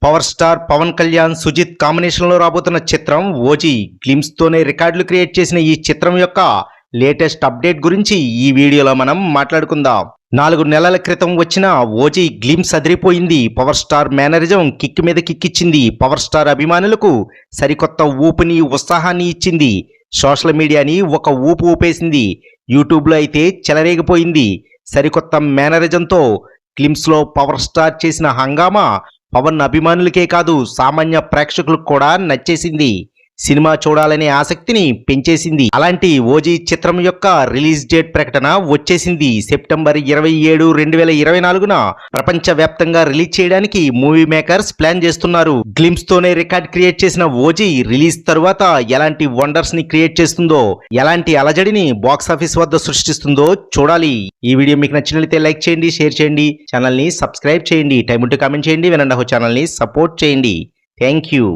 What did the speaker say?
Power star Pawan Kalyan Sujeeth combination లో రాబోతున్న చిత్రం ఓజీ గ్లిమ్స్ తోనే రికార్డులు క్రియేట్ చేసిన ఈ చిత్రం యొక్క లేటెస్ట్ అప్డేట్ గురించి ఈ వీడియోలో మనం మాట్లాడుకుందాం. 4 నెలల క్రితం వచ్చిన ఓజీ గ్లిమ్స్ అదిరిపోయింది. పవర్ స్టార్ మేనరిజం కిక్ మీద కిక్కిచ్చింది. పవర్ స్టార్ అభిమానులకు సరికొత్త ఊపుని ఉత్సాహాన్ని ఇచ్చింది. సోషల్ మీడియాని ఒక ఊపు ఊపేసింది. యూట్యూబ్లో అయితే చెలరేగిపోయింది. సరికొత్త మేనరిజంతో గ్లిమ్స్ లో పవర్ స్టార్ చేసిన హంగామా పవన్ అభిమానులకే కాదు సామాన్య ప్రేక్షకులకు కూడా నచ్చేసింది. సినిమా చూడాలనే ఆసక్తిని పెంచేసింది. అలాంటి ఓజీ చిత్రం యొక్క రిలీజ్ డేట్ ప్రకటన వచ్చేసింది. సెప్టెంబర్ 27, 2024న ప్రపంచవ్యాప్తంగా రిలీజ్ చేయడానికి మూవీ మేకర్స్ ప్లాన్ చేస్తున్నారు. గ్లిమ్స్ తోనే రికార్డ్ క్రియేట్ చేసిన ఓజీ రిలీజ్ తరువాత ఎలాంటి వండర్స్ ని క్రియేట్ చేస్తుందో, ఎలాంటి అలజడిని బాక్స్ ఆఫీస్ వద్ద సృష్టిస్తుందో చూడాలి. ఈ వీడియో మీకు నచ్చినట్లయితే లైక్ చేయండి, షేర్ చేయండి, ఛానల్ ని సబ్స్క్రైబ్ చేయండి, టైం ఉంటే కామెంట్ చేయండి, వినండి ఛానల్ ని సపోర్ట్ చేయండి. Thank you.